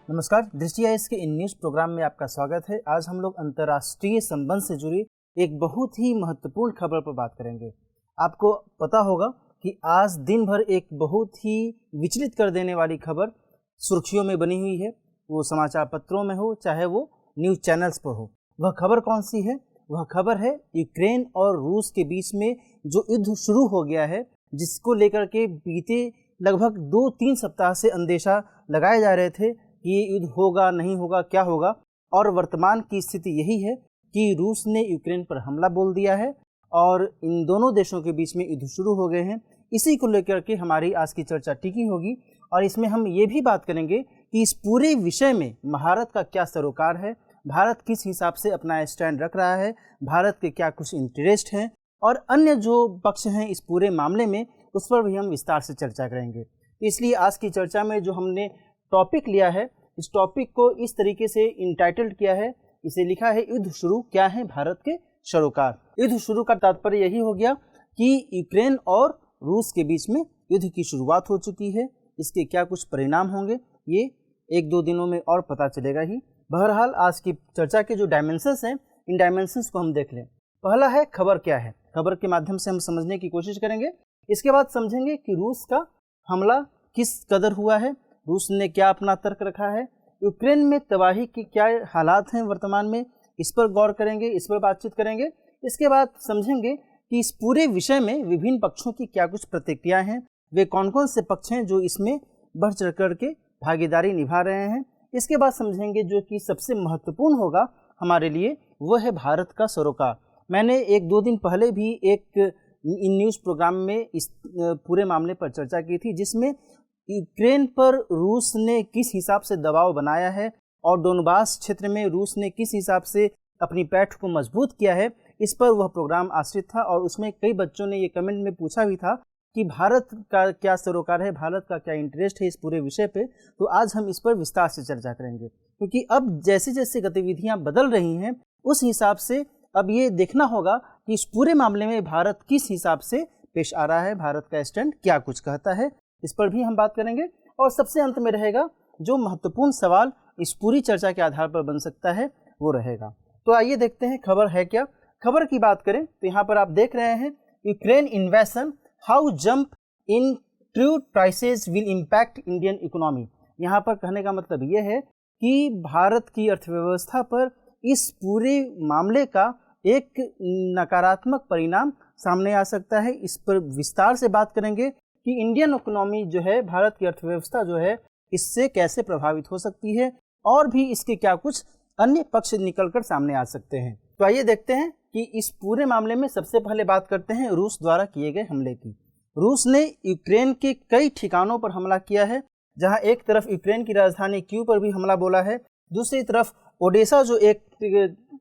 नमस्कार, दृष्टि आईएएस के इन न्यूज़ प्रोग्राम में आपका स्वागत है। आज हम लोग अंतर्राष्ट्रीय संबंध से जुड़ी एक बहुत ही महत्वपूर्ण खबर पर बात करेंगे। आपको पता होगा कि आज दिन भर एक बहुत ही विचलित कर देने वाली खबर सुर्खियों में बनी हुई है, वो समाचार पत्रों में हो चाहे वो न्यूज़ चैनल्स पर हो। वह खबर कौन सी है? वह खबर है यूक्रेन और रूस के बीच में जो युद्ध शुरू हो गया है, जिसको लेकर के बीते लगभग 2-3 सप्ताह से अंदेशा लगाए जा रहे थे कि ये युद्ध होगा नहीं होगा, क्या होगा। और वर्तमान की स्थिति यही है कि रूस ने यूक्रेन पर हमला बोल दिया है और इन दोनों देशों के बीच में युद्ध शुरू हो गए हैं। इसी को लेकर के हमारी आज की चर्चा टिकी होगी और इसमें हम ये भी बात करेंगे कि इस पूरे विषय में भारत का क्या सरोकार है, भारत किस हिसाब से अपना स्टैंड रख रहा है, भारत के क्या कुछ इंटरेस्ट हैं और अन्य जो पक्ष हैं इस पूरे मामले में, उस पर भी हम विस्तार से चर्चा करेंगे। इसलिए आज की चर्चा में जो हमने टॉपिक लिया है, इस टॉपिक को इस तरीके से इंटाइटल्ड किया है, इसे लिखा है युद्ध शुरू, क्या है भारत के सरोकार। युद्ध शुरू का तात्पर्य यही हो गया कि यूक्रेन और रूस के बीच में युद्ध की शुरुआत हो चुकी है। इसके क्या कुछ परिणाम होंगे ये 1-2 दिनों में और पता चलेगा ही। बहरहाल आज की चर्चा के जो डायमेंशंस हैं, इन डायमेंशंस को हम देख लें। पहला है खबर क्या है, खबर के माध्यम से हम समझने की कोशिश करेंगे। इसके बाद समझेंगे कि रूस का हमला किस कदर हुआ है, रूस ने क्या अपना तर्क रखा है, यूक्रेन में तबाही के क्या हालात हैं वर्तमान में, इस पर गौर करेंगे, इस पर बातचीत करेंगे। इसके बाद समझेंगे कि इस पूरे विषय में विभिन्न पक्षों की क्या कुछ प्रतिक्रियाएं हैं, वे कौन कौन से पक्ष हैं जो इसमें बढ़ चढ़ कर के भागीदारी निभा रहे हैं। इसके बाद समझेंगे जो कि सबसे महत्वपूर्ण होगा हमारे लिए, वो है भारत का सरोकार। मैंने 1-2 दिन पहले भी एक इन न्यूज़ प्रोग्राम में इस पूरे मामले पर चर्चा की थी, जिसमें यूक्रेन पर रूस ने किस हिसाब से दबाव बनाया है और डोनबास क्षेत्र में रूस ने किस हिसाब से अपनी पैठ को मजबूत किया है, इस पर वह प्रोग्राम आश्रित था। और उसमें कई बच्चों ने ये कमेंट में पूछा भी था कि भारत का क्या सरोकार है, भारत का क्या इंटरेस्ट है इस पूरे विषय पे। तो आज हम इस पर विस्तार से चर्चा करेंगे, क्योंकि अब जैसे जैसे गतिविधियां बदल रही हैं, उस हिसाब से अब ये देखना होगा कि इस पूरे मामले में भारत किस हिसाब से पेश आ रहा है, भारत का स्टैंड क्या कुछ कहता है, इस पर भी हम बात करेंगे। और सबसे अंत में रहेगा जो महत्वपूर्ण सवाल इस पूरी चर्चा के आधार पर बन सकता है, वो रहेगा। तो आइए देखते हैं खबर है क्या। खबर की बात करें तो यहाँ पर आप देख रहे हैं, Ukraine इन्वेशन, how jump in crude prices will impact Indian economy. यहाँ पर कहने का मतलब ये है कि भारत की अर्थव्यवस्था पर इस पूरे मामले का एक नकारात्मक परिणाम सामने आ सकता है। इस पर विस्तार से बात करेंगे कि इंडियन इकोनॉमी जो है, भारत की अर्थव्यवस्था जो है, इससे कैसे प्रभावित हो सकती है और भी इसके क्या कुछ अन्य पक्ष निकलकर सामने आ सकते हैं। तो आइए देखते हैं कि इस पूरे मामले में सबसे पहले बात करते हैं रूस द्वारा किए गए हमले की। रूस ने यूक्रेन के कई ठिकानों पर हमला किया है, जहां एक तरफ यूक्रेन की राजधानी कीव पर भी हमला बोला है, दूसरी तरफ ओडेसा जो एक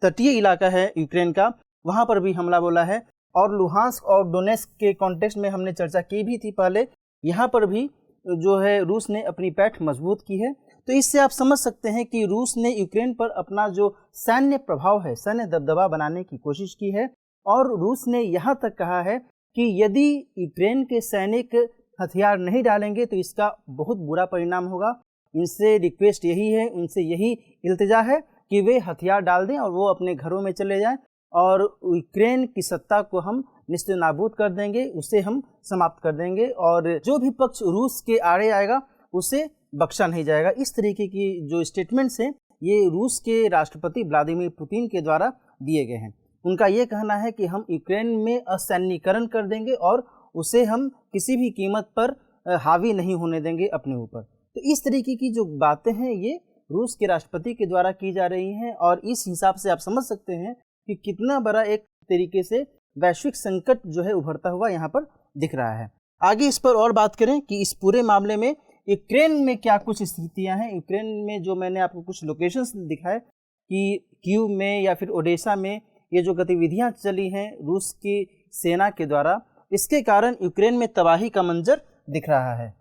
तटीय इलाका है यूक्रेन का, वहां पर भी हमला बोला है। और लुहांस्क और डोनेस्क के कॉन्टेक्स्ट में हमने चर्चा की भी थी पहले, यहाँ पर भी जो है रूस ने अपनी पैठ मजबूत की है। तो इससे आप समझ सकते हैं कि रूस ने यूक्रेन पर अपना जो सैन्य प्रभाव है, सैन्य दबदबा बनाने की कोशिश की है। और रूस ने यहाँ तक कहा है कि यदि यूक्रेन के सैनिक हथियार नहीं डालेंगे तो इसका बहुत बुरा परिणाम होगा। इनसे रिक्वेस्ट यही है, उनसे यही इल्तिजा है कि वे हथियार डाल दें और वो अपने घरों में चले जाएं और यूक्रेन की सत्ता को हम निस्ते नाबूद कर देंगे, उसे हम समाप्त कर देंगे और जो भी पक्ष रूस के आड़े आएगा उसे बख्शा नहीं जाएगा। इस तरीके की जो स्टेटमेंट्स हैं, ये रूस के राष्ट्रपति व्लादिमीर पुतिन के द्वारा दिए गए हैं। उनका ये कहना है कि हम यूक्रेन में असैन्यीकरण कर देंगे और उसे हम किसी भी कीमत पर हावी नहीं होने देंगे अपने ऊपर। तो इस तरीके की जो बातें हैं, ये रूस के राष्ट्रपति के द्वारा की जा रही हैं और इस हिसाब से आप समझ सकते हैं कि कितना बड़ा एक तरीके से वैश्विक संकट जो है उभरता हुआ यहाँ पर दिख रहा है। आगे इस पर और बात करें कि इस पूरे मामले में यूक्रेन में क्या कुछ स्थितियां हैं। यूक्रेन में जो मैंने आपको कुछ लोकेशंस दिखाए कि कीव में या फिर ओडेसा में ये जो गतिविधियां चली हैं रूस की सेना के द्वारा, इसके कारण यूक्रेन में तबाही का मंजर दिख रहा है।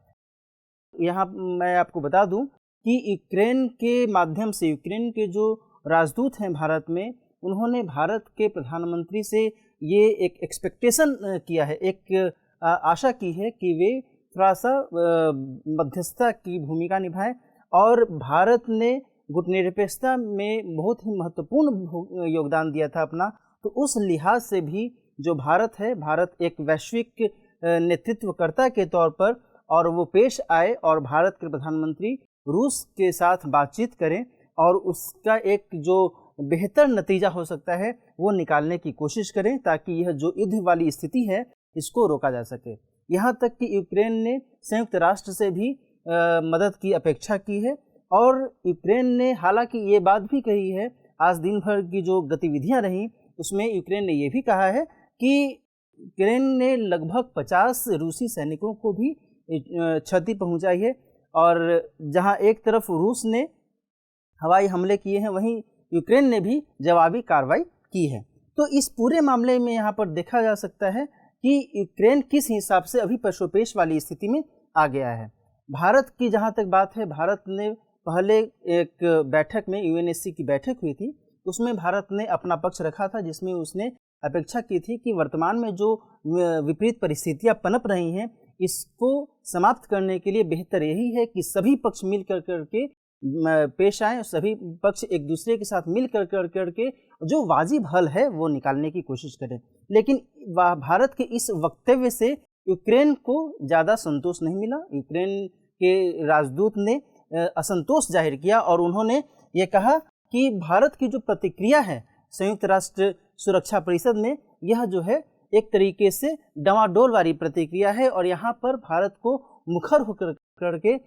यहाँ मैं आपको बता दूं कि यूक्रेन के माध्यम से, यूक्रेन के जो राजदूत हैं भारत में, उन्होंने भारत के प्रधानमंत्री से ये एक एक्सपेक्टेशन किया है, एक आशा की है कि वे थोड़ा सा मध्यस्थता की भूमिका निभाएं और भारत ने गुटनिरपेक्षता में बहुत ही महत्वपूर्ण योगदान दिया था अपना। तो उस लिहाज से भी जो भारत है, भारत एक वैश्विक नेतृत्वकर्ता के तौर पर और वो पेश आए और भारत के प्रधानमंत्री रूस के साथ बातचीत करें और उसका एक जो बेहतर नतीजा हो सकता है वो निकालने की कोशिश करें, ताकि यह जो युद्ध वाली स्थिति है इसको रोका जा सके। यहाँ तक कि यूक्रेन ने संयुक्त राष्ट्र से भी मदद की अपेक्षा की है और यूक्रेन ने हालांकि ये बात भी कही है, आज दिन भर की जो गतिविधियाँ रहीं उसमें यूक्रेन ने ये भी कहा है कि यूक्रेन ने लगभग 50 रूसी सैनिकों को भी क्षति पहुंचाई है। और जहां एक तरफ रूस ने हवाई हमले किए हैं, वहीं यूक्रेन ने भी जवाबी कार्रवाई की है। तो इस पूरे मामले में यहाँ पर देखा जा सकता है कि यूक्रेन किस हिसाब से अभी पशोपेश वाली स्थिति में आ गया है। भारत की जहाँ तक बात है, भारत ने पहले एक बैठक में यूएनएससी की बैठक हुई थी, उसमें भारत ने अपना पक्ष रखा था, जिसमें उसने अपेक्षा की थी कि वर्तमान में जो विपरीत परिस्थितियां पनप रही हैं इसको समाप्त करने के लिए बेहतर यही है कि सभी पक्ष मिल कर करके पेश आएँ, सभी पक्ष एक दूसरे के साथ मिल कर करके जो वाजिब हल है वो निकालने की कोशिश करें। लेकिन भारत के इस वक्तव्य से यूक्रेन को ज़्यादा संतोष नहीं मिला। यूक्रेन के राजदूत ने असंतोष जाहिर किया और उन्होंने ये कहा कि भारत की जो प्रतिक्रिया है संयुक्त राष्ट्र सुरक्षा परिषद में, यह जो है एक तरीके से डामाडोल वाली प्रतिक्रिया है और यहाँ पर भारत को मुखर होकर करके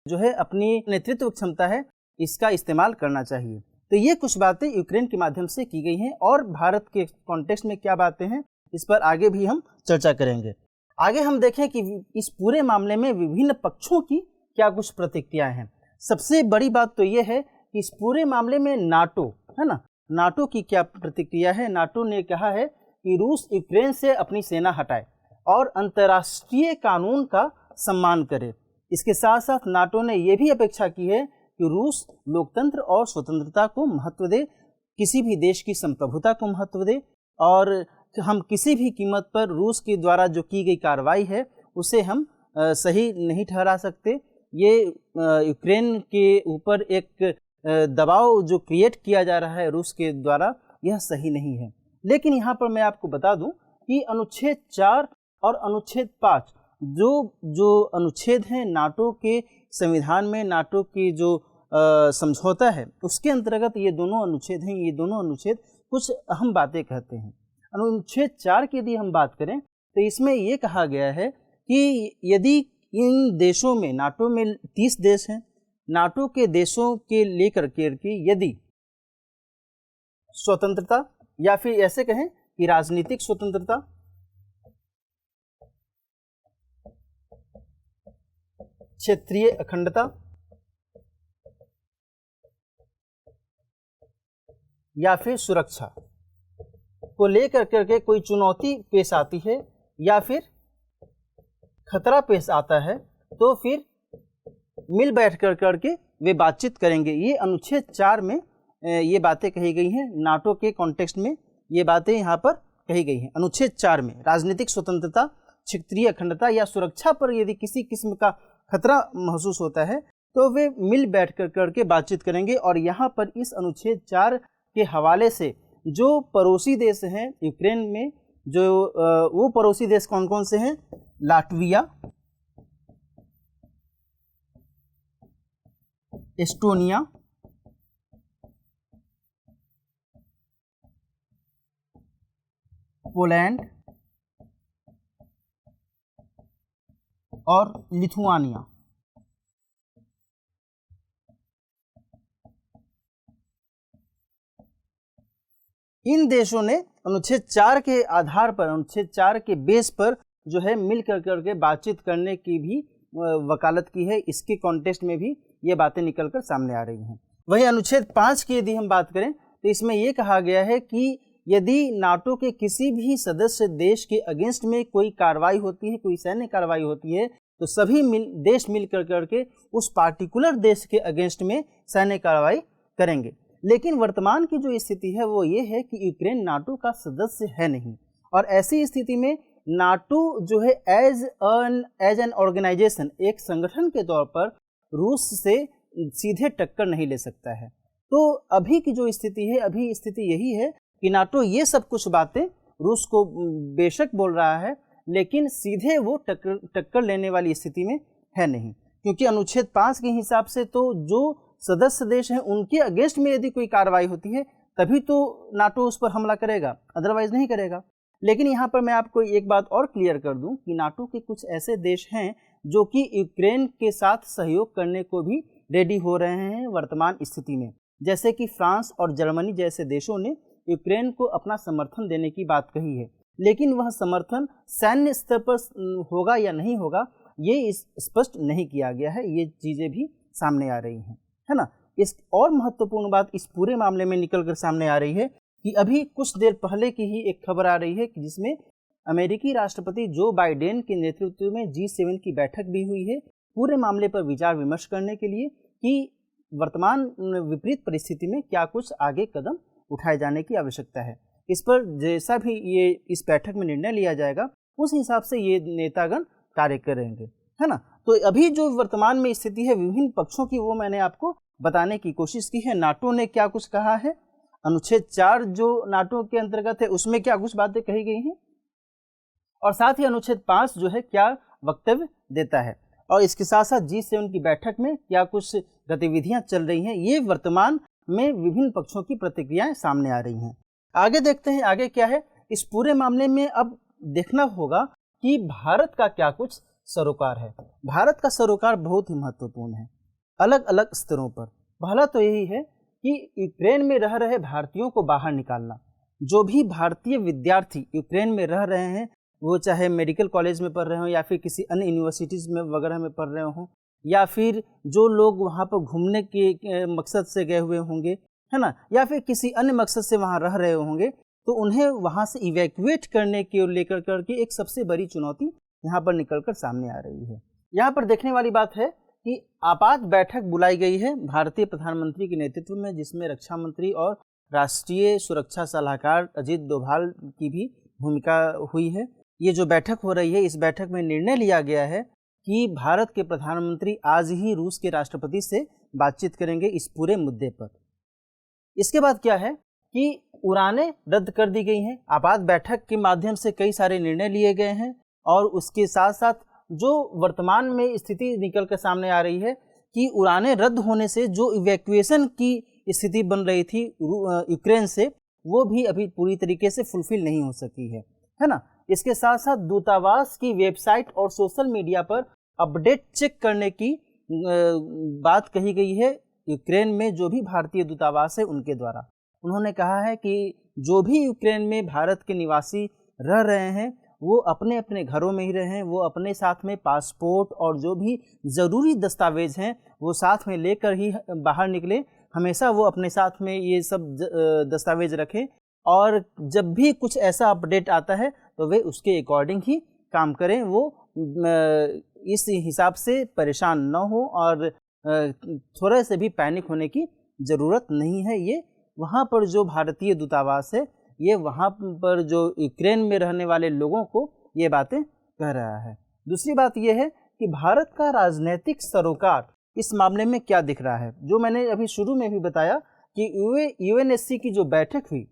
जो है अपनी नेतृत्व क्षमता है इसका इस्तेमाल करना चाहिए। तो ये कुछ बातें यूक्रेन के माध्यम से की गई हैं और भारत के कॉन्टेक्स्ट में क्या बातें हैं इस पर आगे भी हम चर्चा करेंगे। आगे हम देखें कि इस पूरे मामले में विभिन्न पक्षों की क्या कुछ प्रतिक्रियाएं हैं। सबसे बड़ी बात तो ये है कि इस पूरे मामले में नाटो है ना, नाटो की क्या प्रतिक्रिया है। नाटो ने कहा है कि रूस यूक्रेन से अपनी सेना हटाए और अंतर्राष्ट्रीय कानून का सम्मान करे। इसके साथ साथ नाटो ने यह भी अपेक्षा की है कि रूस लोकतंत्र और स्वतंत्रता को महत्व दे, किसी भी देश की संप्रभुता को महत्व दे और हम किसी भी कीमत पर रूस के द्वारा जो की गई कार्रवाई है उसे हम सही नहीं ठहरा सकते। ये यूक्रेन के ऊपर एक दबाव जो क्रिएट किया जा रहा है रूस के द्वारा, यह सही नहीं है। लेकिन यहाँ पर मैं आपको बता दूं कि अनुच्छेद 4 और अनुच्छेद 5 जो अनुच्छेद हैं नाटो के संविधान में, नाटो की जो समझौता है उसके अंतर्गत ये दोनों अनुच्छेद हैं। ये दोनों अनुच्छेद कुछ अहम बातें कहते हैं। अनुच्छेद 4 की यदि हम बात करें तो इसमें ये कहा गया है कि यदि इन देशों में, नाटो में 30 देश हैं, नाटो के देशों के लेकर के यदि स्वतंत्रता या फिर ऐसे कहें कि राजनीतिक स्वतंत्रता, क्षेत्रीय अखंडता या फिर सुरक्षा को लेकर करके कोई चुनौती पेश आती है या फिर खतरा पेश आता है तो फिर मिल बैठ कर करके वे बातचीत करेंगे। ये अनुच्छेद 4 में ये बातें कही गई हैं। नाटो के कॉन्टेक्स्ट में ये बातें यहाँ पर कही गई हैं। अनुच्छेद 4 में राजनीतिक स्वतंत्रता, क्षेत्रीय अखंडता या सुरक्षा पर यदि किसी किस्म का खतरा महसूस होता है तो वे मिल बैठ कर करके बातचीत करेंगे। और यहाँ पर इस अनुच्छेद 4 के हवाले से जो पड़ोसी देश हैं यूक्रेन में, जो वो पड़ोसी देश कौन कौन से हैं, लाटविया, एस्टोनिया, पोलैंड और लिथुआनिया। इन देशों ने अनुच्छेद 4 के आधार पर, अनुच्छेद 4 के बेस पर जो है मिल कर करके बातचीत करने की भी वकालत की है। इसके कॉन्टेक्स्ट में भी ये बातें निकलकर सामने आ रही हैं। वहीं अनुच्छेद 5 की यदि हम बात करें तो इसमें ये कहा गया है कि यदि नाटो के किसी भी सदस्य देश के अगेंस्ट में कोई कार्रवाई होती है, कोई सैन्य कार्रवाई होती है, तो सभी देश मिल कर करके उस पार्टिकुलर देश के अगेंस्ट में सैन्य कार्रवाई करेंगे। लेकिन वर्तमान की जो स्थिति है वो ये है कि यूक्रेन नाटो का सदस्य है नहीं और ऐसी स्थिति में नाटो जो है एज एन ऑर्गेनाइजेशन, एक संगठन के तौर पर रूस से सीधे टक्कर नहीं ले सकता है। तो अभी की जो स्थिति है, अभी स्थिति यही है कि नाटो ये सब कुछ बातें रूस को बेशक बोल रहा है, लेकिन सीधे वो टक्कर लेने वाली स्थिति में है नहीं, क्योंकि अनुच्छेद 5 के हिसाब से तो जो सदस्य देश हैं उनके अगेंस्ट में यदि कोई कार्रवाई होती है तभी तो नाटो उस पर हमला करेगा, अदरवाइज नहीं करेगा। लेकिन यहाँ पर मैं आपको एक बात और क्लियर कर दूं कि नाटो के कुछ ऐसे देश हैं जो कि यूक्रेन के साथ सहयोग करने को भी रेडी हो रहे हैं वर्तमान स्थिति में, जैसे कि फ्रांस और जर्मनी जैसे देशों ने यूक्रेन को अपना समर्थन देने की बात कही है। लेकिन वह समर्थन सैन्य स्तर पर होगा या नहीं होगा ये स्पष्ट नहीं किया गया है। ये चीज़ें भी सामने आ रही हैं, है ना। इस और महत्वपूर्ण बात इस पूरे मामले में निकल कर सामने आ रही है कि अभी कुछ देर पहले की ही एक खबर आ रही है कि जिसमें अमेरिकी राष्ट्रपति जो बाइडेन के नेतृत्व में G7 की बैठक भी हुई है पूरे मामले पर विचार विमर्श करने के लिए कि वर्तमान विपरीत परिस्थिति में क्या कुछ आगे कदम उठाए जाने की आवश्यकता है। इस पर जैसा भी ये इस बैठक में निर्णय लिया जाएगा उस हिसाब से ये नेतागण कार्य करेंगे, है ना। तो अभी जो वर्तमान में स्थिति है विभिन्न पक्षों की वो मैंने आपको बताने की कोशिश की है। नाटो ने क्या कुछ कहा है, अनुच्छेद 4 जो नाटो के अंतर्गत है उसमें क्या कुछ बातें कही गई हैं, और साथ ही अनुच्छेद 5 जो है क्या वक्तव्य देता है, और इसके साथ साथ G7 की बैठक में क्या कुछ गतिविधियां चल रही हैं। ये वर्तमान में विभिन्न पक्षों की प्रतिक्रियाएं सामने आ रही हैं। आगे देखते हैं आगे क्या है इस पूरे मामले में। अब देखना होगा कि भारत का क्या कुछ सरोकार है। भारत का सरोकार बहुत ही महत्वपूर्ण है अलग अलग स्तरों पर। पहला तो यही है कि यूक्रेन में रह रहे भारतीयों को बाहर निकालना। जो भी भारतीय विद्यार्थी यूक्रेन में रह रहे हैं वो चाहे मेडिकल कॉलेज में पढ़ रहे हों या फिर किसी अन्य यूनिवर्सिटीज़ में वगैरह में पढ़ रहे हों, या फिर जो लोग वहाँ पर घूमने के मकसद से गए हुए होंगे, है ना, या फिर किसी अन्य मकसद से वहाँ रह रहे होंगे, तो उन्हें वहाँ से इवैक्यूएट करने के लेकर करके एक सबसे बड़ी चुनौती यहाँ पर निकल कर सामने आ रही है। यहाँ पर देखने वाली बात है कि आपात बैठक बुलाई गई है भारतीय प्रधानमंत्री के नेतृत्व में, जिसमें रक्षा मंत्री और राष्ट्रीय सुरक्षा सलाहकार अजीत डोभाल की भी भूमिका हुई है। ये जो बैठक हो रही है इस बैठक में निर्णय लिया गया है कि भारत के प्रधानमंत्री आज ही रूस के राष्ट्रपति से बातचीत करेंगे इस पूरे मुद्दे पर। इसके बाद क्या है कि उड़ानें रद्द कर दी गई हैं। आपात बैठक के माध्यम से कई सारे निर्णय लिए गए हैं, और उसके साथ साथ जो वर्तमान में स्थिति निकल कर सामने आ रही है कि उड़ानें रद्द होने से जो इवैक्यूएशन की स्थिति बन रही थी यूक्रेन से, वो भी अभी पूरी तरीके से फुलफिल नहीं हो सकी है ना। इसके साथ साथ दूतावास की वेबसाइट और सोशल मीडिया पर अपडेट चेक करने की बात कही गई है यूक्रेन में जो भी भारतीय दूतावास है उनके द्वारा। उन्होंने कहा है कि जो भी यूक्रेन में भारत के निवासी रह रहे हैं वो अपने अपने घरों में ही रहें, वो अपने साथ में पासपोर्ट और जो भी ज़रूरी दस्तावेज हैं वो साथ में लेकर ही बाहर निकले। हमेशा वो अपने साथ में ये सब दस्तावेज रखें, और जब भी कुछ ऐसा अपडेट आता है तो वे उसके अकॉर्डिंग ही काम करें। वो इस हिसाब से परेशान न हो और थोड़े से भी पैनिक होने की ज़रूरत नहीं है। ये वहाँ पर जो भारतीय दूतावास है ये वहाँ पर जो यूक्रेन में रहने वाले लोगों को ये बातें कह रहा है। दूसरी बात ये है कि भारत का राजनीतिक सरोकार इस मामले में क्या दिख रहा है। जो मैंने अभी शुरू में भी बताया कि यूएनएससी की जो बैठक हुई,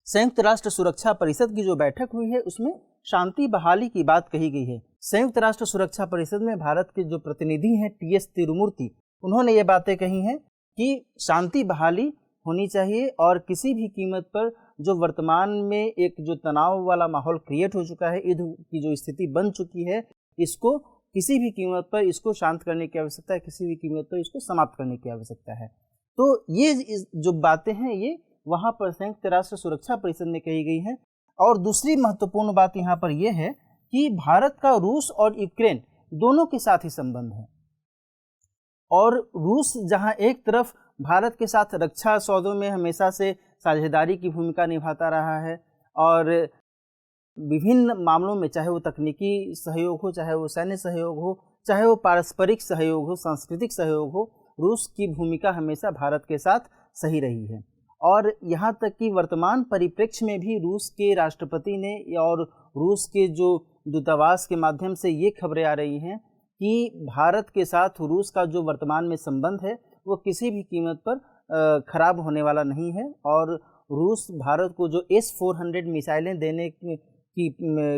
संयुक्त राष्ट्र सुरक्षा परिषद की जो बैठक हुई है, उसमें शांति बहाली की बात कही गई है। संयुक्त राष्ट्र सुरक्षा परिषद में भारत के जो प्रतिनिधि हैं TS तिरुमूर्ति, उन्होंने ये बातें कही हैं कि शांति बहाली होनी चाहिए और किसी भी कीमत पर जो वर्तमान में एक जो तनाव वाला माहौल क्रिएट हो चुका है, युद्ध की जो स्थिति बन चुकी है, इसको किसी भी कीमत पर इसको शांत करने की आवश्यकता है, किसी भी कीमत पर इसको समाप्त करने की आवश्यकता है। तो ये जो बातें हैं ये वहाँ पर संयुक्त राष्ट्र सुरक्षा परिषद में कही गई हैं। और दूसरी महत्वपूर्ण बात यहाँ पर यह है कि भारत का रूस और यूक्रेन दोनों के साथ ही संबंध है, और रूस जहाँ एक तरफ भारत के साथ रक्षा सौदों में हमेशा से साझेदारी की भूमिका निभाता रहा है, और विभिन्न मामलों में चाहे वो तकनीकी सहयोग हो, चाहे वो सैन्य सहयोग हो, चाहे वो पारस्परिक सहयोग हो, सांस्कृतिक सहयोग हो, रूस की भूमिका हमेशा भारत के साथ सही रही है। और यहाँ तक कि वर्तमान परिप्रेक्ष्य में भी रूस के राष्ट्रपति ने और रूस के जो दूतावास के माध्यम से ये खबरें आ रही हैं कि भारत के साथ रूस का जो वर्तमान में संबंध है वो किसी भी कीमत पर खराब होने वाला नहीं है, और रूस भारत को जो S-400 मिसाइलें देने की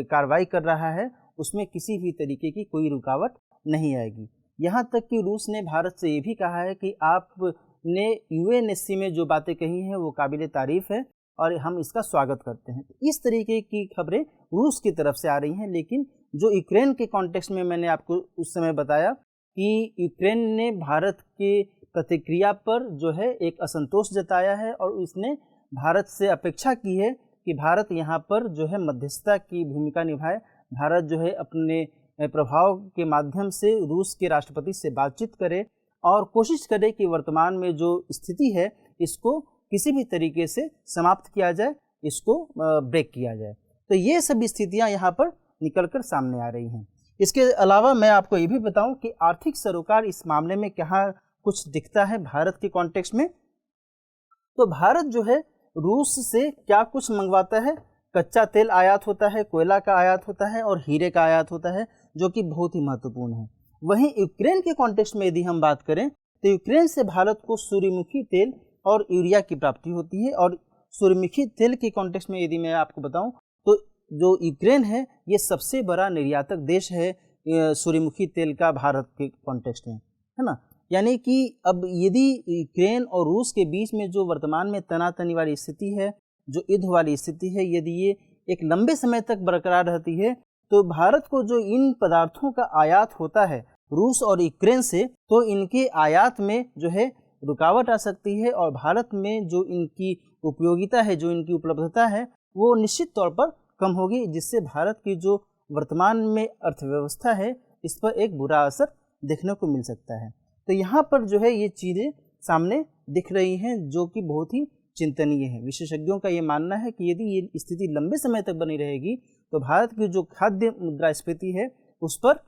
कार्रवाई कर रहा है उसमें किसी भी तरीके की कोई रुकावट नहीं आएगी। यहाँ तक कि रूस ने भारत से ये भी कहा है कि आपने UNSC में जो बातें कही हैं वो काबिल तारीफ़ है और हम इसका स्वागत करते हैं। तो इस तरीके की खबरें रूस की तरफ से आ रही हैं। लेकिन जो यूक्रेन के कॉन्टेक्स्ट में मैंने आपको उस समय बताया कि यूक्रेन ने भारत के प्रतिक्रिया पर जो है एक असंतोष जताया है और उसने भारत से अपेक्षा की है कि भारत यहाँ पर जो है मध्यस्थता की भूमिका निभाए। भारत जो है अपने प्रभाव के माध्यम से रूस के राष्ट्रपति से बातचीत करे और कोशिश करे कि वर्तमान में जो स्थिति है इसको किसी भी तरीके से समाप्त किया जाए, इसको ब्रेक किया जाए। तो ये सब स्थितियाँ यहाँ पर निकल कर सामने आ रही हैं। इसके अलावा मैं आपको ये भी बताऊं कि आर्थिक सरोकार इस मामले में क्या कुछ दिखता है भारत के कॉन्टेक्स्ट में। तो भारत जो है रूस से क्या कुछ मंगवाता है, कच्चा तेल आयात होता है, कोयला का आयात होता है और हीरे का आयात होता है, जो कि बहुत ही महत्वपूर्ण है। वहीं यूक्रेन के कॉन्टेक्स्ट में यदि हम बात करें तो यूक्रेन से भारत को सूर्यमुखी तेल और यूरिया की प्राप्ति होती है। और सूर्यमुखी तेल के कॉन्टेक्स्ट में यदि मैं आपको बताऊं तो जो यूक्रेन है ये सबसे बड़ा निर्यातक देश है सूर्यमुखी तेल का भारत के कॉन्टेक्स्ट में, है ना। यानी कि अब यदि यूक्रेन और रूस के बीच में जो वर्तमान में तनातनी वाली स्थिति है, जो युद्ध वाली स्थिति है, यदि ये एक लंबे समय तक बरकरार रहती है तो भारत को जो इन पदार्थों का आयात होता है रूस और यूक्रेन से, तो इनके आयात में जो है रुकावट आ सकती है और भारत में जो इनकी उपयोगिता है, जो इनकी उपलब्धता है, वो निश्चित तौर पर कम होगी, जिससे भारत की जो वर्तमान में अर्थव्यवस्था है इस पर एक बुरा असर देखने को मिल सकता है। तो यहाँ पर जो है ये चीज़ें सामने दिख रही हैं जो कि बहुत ही चिंतनीय है। विशेषज्ञों का ये मानना है कि यदि ये स्थिति लंबे समय तक बनी रहेगी तो भारत की जो खाद्य मुद्रास्फीति है उस पर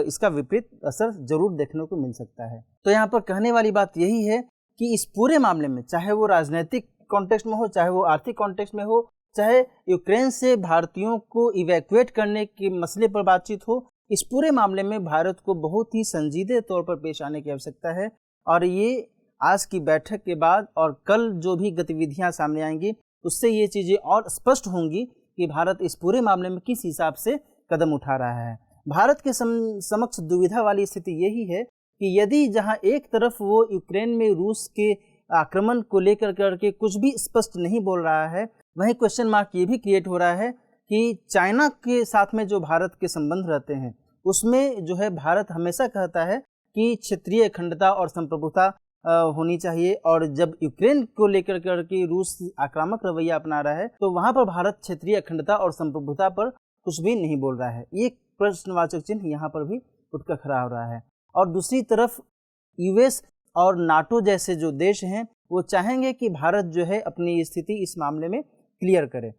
इसका विपरीत असर जरूर देखने को मिल सकता है। तो यहाँ पर कहने वाली बात यही है कि इस पूरे मामले में, चाहे वो राजनीतिक कॉन्टेक्स्ट में हो, चाहे वो आर्थिक कॉन्टेक्स्ट में हो, चाहे यूक्रेन से भारतीयों को इवैक्यूएट करने के मसले पर बातचीत हो, इस पूरे मामले में भारत को बहुत ही संजीदे तौर पर पेश आने की आवश्यकता है। और ये आज की बैठक के बाद और कल जो भी गतिविधियां सामने आएंगी उससे ये चीज़ें और स्पष्ट होंगी कि भारत इस पूरे मामले में किस हिसाब से कदम उठा रहा है। भारत के समक्ष दुविधा वाली स्थिति यही है कि यदि जहां एक तरफ वो यूक्रेन में रूस के आक्रमण को लेकर करके कुछ भी स्पष्ट नहीं बोल रहा है, वहीं क्वेश्चन मार्क ये भी क्रिएट हो रहा है कि चाइना के साथ में जो भारत के संबंध रहते हैं उसमें जो है भारत हमेशा कहता है कि क्षेत्रीय अखंडता और संप्रभुता होनी चाहिए, और जब यूक्रेन को लेकर करके रूस आक्रामक रवैया अपना रहा है तो वहां पर भारत क्षेत्रीय अखंडता और संप्रभुता पर कुछ भी नहीं बोल रहा है। ये प्रश्नवाचक चिन्ह यहाँ पर भी उठकर खड़ा हो रहा है। और दूसरी तरफ यूएस और नाटो जैसे जो देश हैं वो चाहेंगे कि भारत जो है अपनी स्थिति इस मामले में क्लियर करे।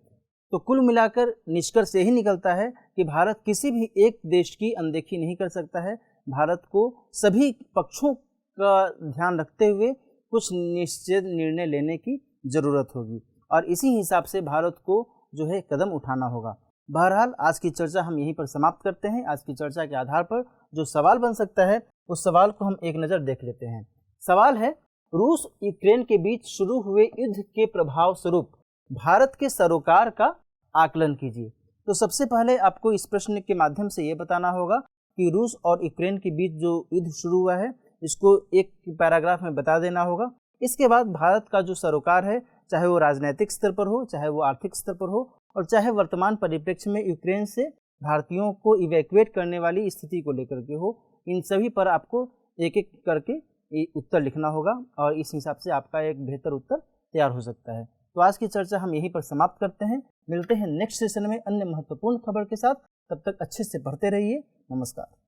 तो कुल मिलाकर निष्कर्ष यही निकलता है कि भारत किसी भी एक देश की अनदेखी नहीं कर सकता है। भारत को सभी पक्षों का ध्यान रखते हुए कुछ निश्चित निर्णय लेने की ज़रूरत होगी और इसी हिसाब से भारत को जो है कदम उठाना होगा। बहरहाल आज की चर्चा हम यहीं पर समाप्त करते हैं। आज की चर्चा के आधार पर जो सवाल बन सकता है उस सवाल को हम एक नज़र देख लेते हैं। सवाल है, रूस यूक्रेन के बीच शुरू हुए युद्ध के प्रभाव स्वरूप भारत के सरोकार का आकलन कीजिए। तो सबसे पहले आपको इस प्रश्न के माध्यम से ये बताना होगा कि रूस और यूक्रेन के बीच जो युद्ध शुरू हुआ है इसको एक पैराग्राफ में बता देना होगा। इसके बाद भारत का जो सरोकार है, चाहे वो राजनीतिक स्तर पर हो, चाहे वो आर्थिक स्तर पर हो, और चाहे वर्तमान परिप्रेक्ष्य में यूक्रेन से भारतीयों को इवैक्यूएट करने वाली स्थिति को लेकर के हो, इन सभी पर आपको एक एक करके उत्तर लिखना होगा और इस हिसाब से आपका एक बेहतर उत्तर तैयार हो सकता है। तो आज की चर्चा हम यहीं पर समाप्त करते हैं। मिलते हैं नेक्स्ट सेशन में अन्य महत्वपूर्ण खबर के साथ। तब तक अच्छे से पढ़ते रहिए। नमस्कार।